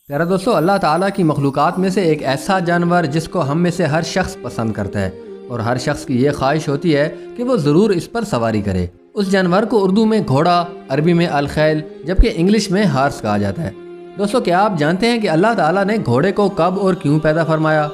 پیارا دوستو، اللہ تعالیٰ کی مخلوقات میں سے ایک ایسا جانور جس کو ہم میں سے ہر شخص پسند کرتا ہے اور ہر شخص کی یہ خواہش ہوتی ہے کہ وہ ضرور اس پر سواری کرے۔ اس جانور کو اردو میں گھوڑا، عربی میں الخیل، جبکہ انگلش میں ہارس کہا جاتا ہے۔ دوستو، کیا آپ جانتے ہیں کہ اللہ تعالیٰ نے گھوڑے کو کب اور کیوں پیدا فرمایا،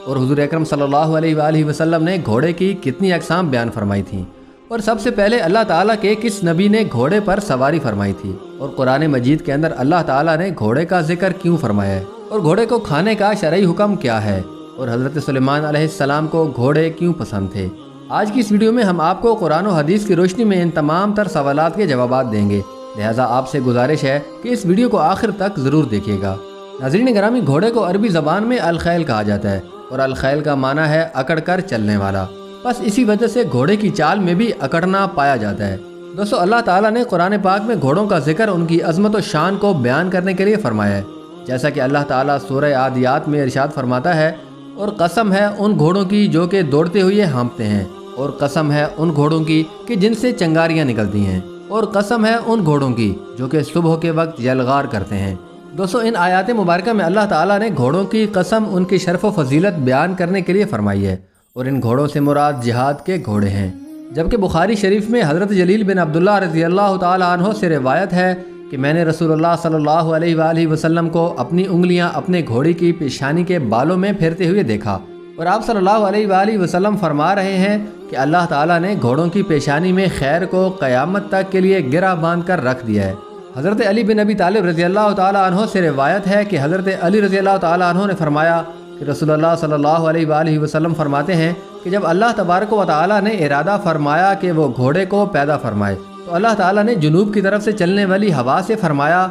اور حضور اکرم صلی اللہ علیہ وآلہ وسلم نے گھوڑے کی کتنی اقسام بیان فرمائی تھیں، اور سب سے پہلے اللہ تعالیٰ کے کس نبی نے گھوڑے پر سواری فرمائی تھی، اور قرآن مجید کے اندر اللہ تعالیٰ نے گھوڑے کا ذکر کیوں فرمایا ہے، اور گھوڑے کو کھانے کا شرعی حکم کیا ہے، اور حضرت سلیمان علیہ السلام کو گھوڑے کیوں پسند تھے۔ آج کی اس ویڈیو میں ہم آپ کو قرآن و حدیث کی روشنی میں ان تمام تر سوالات کے جوابات دیں گے، لہٰذا آپ سے گزارش ہے کہ اس ویڈیو کو آخر تک ضرور دیکھیے گا۔ ناظرین گرامی، گھوڑے کو عربی زبان میں الخیل کہا جاتا ہے، اور الخیل کا معنی ہے اکڑ کر چلنے والا۔ بس اسی وجہ سے گھوڑے کی چال میں بھی اکڑنا پایا جاتا ہے۔ دوستو، اللہ تعالیٰ نے قرآن پاک میں گھوڑوں کا ذکر ان کی عظمت و شان کو بیان کرنے کے لیے فرمایا ہے، جیسا کہ اللہ تعالیٰ سورہ عادیات میں ارشاد فرماتا ہے، اور قسم ہے ان گھوڑوں کی جو کہ دوڑتے ہوئے ہانپتے ہیں، اور قسم ہے ان گھوڑوں کی کہ جن سے چنگاریاں نکلتی ہیں، اور قسم ہے ان گھوڑوں کی جو کہ صبح کے وقت یلغار کرتے ہیں۔ دوستو، ان آیات مبارکہ میں اللہ تعالیٰ نے گھوڑوں کی قسم ان کی شرف و فضیلت بیان کرنے کے لیے فرمائی ہے، اور ان گھوڑوں سے مراد جہاد کے گھوڑے ہیں۔ جبکہ بخاری شریف میں حضرت جلیل بن عبداللہ رضی اللہ تعالیٰ عنہ سے روایت ہے کہ میں نے رسول اللہ صلی اللہ علیہ وآلہ وسلم کو اپنی انگلیاں اپنے گھوڑے کی پیشانی کے بالوں میں پھیرتے ہوئے دیکھا، اور آپ صلی اللہ علیہ وآلہ وسلم فرما رہے ہیں کہ اللہ تعالیٰ نے گھوڑوں کی پیشانی میں خیر کو قیامت تک کے لیے گرہ باندھ کر رکھ دیا ہے۔ حضرت علی بن ابی طالب رضی اللہ تعالیٰ عنہ سے روایت ہے کہ حضرت علی رضی اللہ تعالیٰ عنہ نے فرمایا کہ رسول اللہ صلی اللہ علیہ وآلہ وسلم فرماتے ہیں کہ جب اللہ تبارک و تعالیٰ نے ارادہ فرمایا کہ وہ گھوڑے کو پیدا فرمائے، تو اللہ تعالیٰ نے جنوب کی طرف سے چلنے والی ہوا سے فرمایا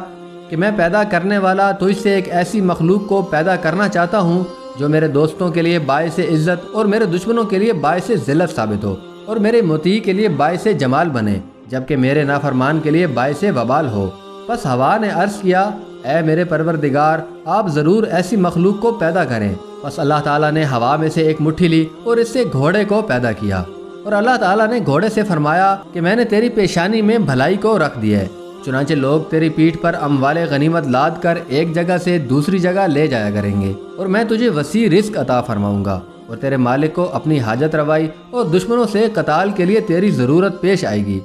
کہ میں پیدا کرنے والا تو اس سے ایک ایسی مخلوق کو پیدا کرنا چاہتا ہوں جو میرے دوستوں کے لیے باعث عزت اور میرے دشمنوں کے لیے باعث ذلت ثابت ہو، اور میرے مطیع کے لیے باعث جمال بنے، جبکہ میرے نافرمان کے لیے باعث وبال ہو۔ بس ہوا نے عرض کیا، اے میرے پروردگار، آپ ضرور ایسی مخلوق کو پیدا کریں۔ بس اللہ تعالیٰ نے ہوا میں سے ایک مٹھی لی اور اس سے گھوڑے کو پیدا کیا، اور اللہ تعالیٰ نے گھوڑے سے فرمایا کہ میں نے تیری پیشانی میں بھلائی کو رکھ دیا ہے، چنانچہ لوگ تیری پیٹھ پر اموال غنیمت لاد کر ایک جگہ سے دوسری جگہ لے جایا کریں گے، اور میں تجھے وسیع رزق عطا فرماؤں گا، اور تیرے مالک کو اپنی حاجت روائی اور دشمنوں سے قتال کے لیے تیری ضرورت پیش آئے گی،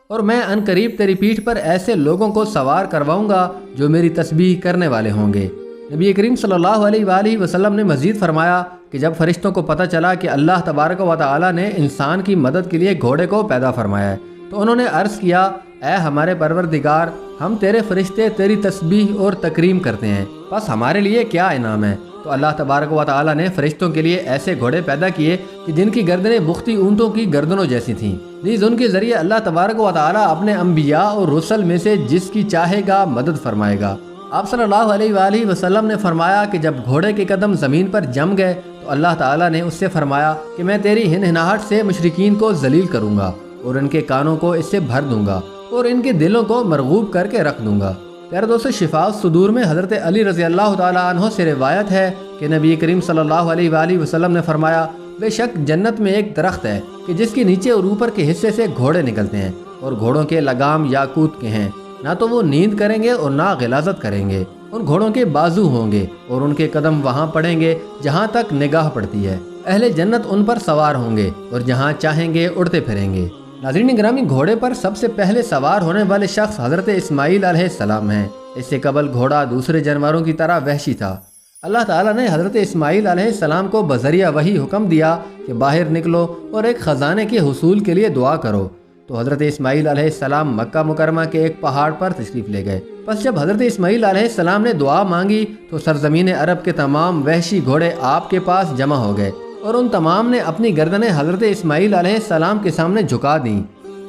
اور میں ان قریب تیری پیٹھ پر ایسے لوگوں کو سوار کرواؤں گا جو میری تسبیح کرنے والے ہوں گے۔ نبی کریم صلی اللہ علیہ وآلہ وسلم نے مزید فرمایا کہ جب فرشتوں کو پتہ چلا کہ اللہ تبارک و تعالیٰ نے انسان کی مدد کے لیے گھوڑے کو پیدا فرمایا ہے، تو انہوں نے عرض کیا، اے ہمارے پروردگار، ہم تیرے فرشتے تیری تسبیح اور تکریم کرتے ہیں، بس ہمارے لیے کیا انعام ہے؟ تو اللہ تبارک و تعالیٰ نے فرشتوں کے لیے ایسے گھوڑے پیدا کیے کہ جن کی گردنیں بختی اونٹوں کی گردنوں جیسی تھیں، نیز ان کے ذریعے اللہ تبارک و تعالیٰ اپنے انبیاء اور رسل میں سے جس کی چاہے گا مدد فرمائے گا۔ آپ صلی اللہ علیہ وآلہ وسلم نے فرمایا کہ جب گھوڑے کے قدم زمین پر جم گئے تو اللہ تعالیٰ نے اس سے فرمایا کہ میں تیری ہنہناہٹ سے مشرکین کو ذلیل کروں گا، اور ان کے کانوں کو اس سے بھر دوں گا، اور ان کے دلوں کو مرغوب کر کے رکھ دوں گا۔ پیارے دوستو، شفاء الصدور میں حضرت علی رضی اللہ تعالیٰ عنہ سے روایت ہے کہ نبی کریم صلی اللہ علیہ وآلہ وسلم نے فرمایا، بے شک جنت میں ایک درخت ہے کہ جس کے نیچے اور اوپر کے حصے سے گھوڑے نکلتے ہیں، اور گھوڑوں کے لگام یاقوت کے ہیں، نہ تو وہ نیند کریں گے اور نہ غلاظت کریں گے، ان گھوڑوں کے بازو ہوں گے اور ان کے قدم وہاں پڑیں گے جہاں تک نگاہ پڑتی ہے، اہل جنت ان پر سوار ہوں گے اور جہاں چاہیں گے اڑتے پھریں گے۔ ناظرین گرامی، گھوڑے پر سب سے پہلے سوار ہونے والے شخص حضرت اسماعیل علیہ السلام ہیں۔ اس سے قبل گھوڑا دوسرے جانوروں کی طرح وحشی تھا۔ اللہ تعالیٰ نے حضرت اسماعیل علیہ السلام کو بذریعہ وحی حکم دیا کہ باہر نکلو اور ایک خزانے کے حصول کے لیے دعا کرو، تو حضرت اسماعیل علیہ السلام مکہ مکرمہ کے ایک پہاڑ پر تشریف لے گئے۔ پس جب حضرت اسماعیل علیہ السلام نے دعا مانگی تو سرزمین عرب کے تمام وحشی گھوڑے آپ کے پاس جمع ہو گئے، اور ان تمام نے اپنی گردنیں حضرت اسماعیل علیہ السلام کے سامنے جھکا دیں۔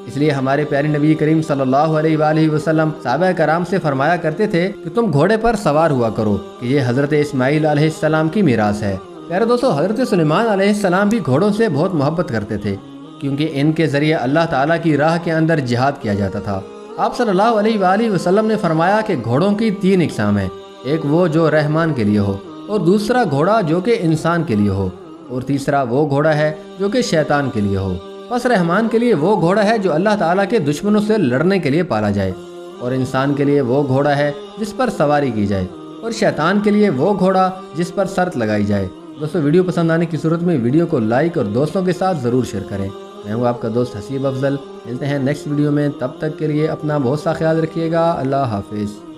اس لیے ہمارے پیارے نبی کریم صلی اللہ علیہ وآلہ وسلم صحابہ کرام سے فرمایا کرتے تھے کہ تم گھوڑے پر سوار ہوا کرو، کہ یہ حضرت اسماعیل علیہ السلام کی میراث ہے۔ پیارے دوستو، حضرت سلیمان علیہ السلام بھی گھوڑوں سے بہت محبت کرتے تھے، کیونکہ ان کے ذریعے اللہ تعالیٰ کی راہ کے اندر جہاد کیا جاتا تھا۔ آپ صلی اللہ علیہ وآلہ وسلم نے فرمایا کہ گھوڑوں کی 3 اقسام ہیں، ایک وہ جو رحمان کے لیے ہو، اور دوسرا گھوڑا جو کہ انسان کے لیے ہو، اور تیسرا وہ گھوڑا ہے جو کہ شیطان کے لیے ہو۔ بس رحمان کے لیے وہ گھوڑا ہے جو اللہ تعالیٰ کے دشمنوں سے لڑنے کے لیے پالا جائے، اور انسان کے لیے وہ گھوڑا ہے جس پر سواری کی جائے، اور شیطان کے لیے وہ گھوڑا جس پر شرط لگائی جائے۔ دوستو ویڈیو پسند آنے کی صورت میں ویڈیو کو لائک اور دوستوں کے ساتھ ضرور شیئر کریں۔ میں ہوں آپ کا دوست حسیب افضل، ملتے ہیں نیکسٹ ویڈیو میں، تب تک کے لیے اپنا بہت سا خیال رکھیے گا۔ اللہ حافظ۔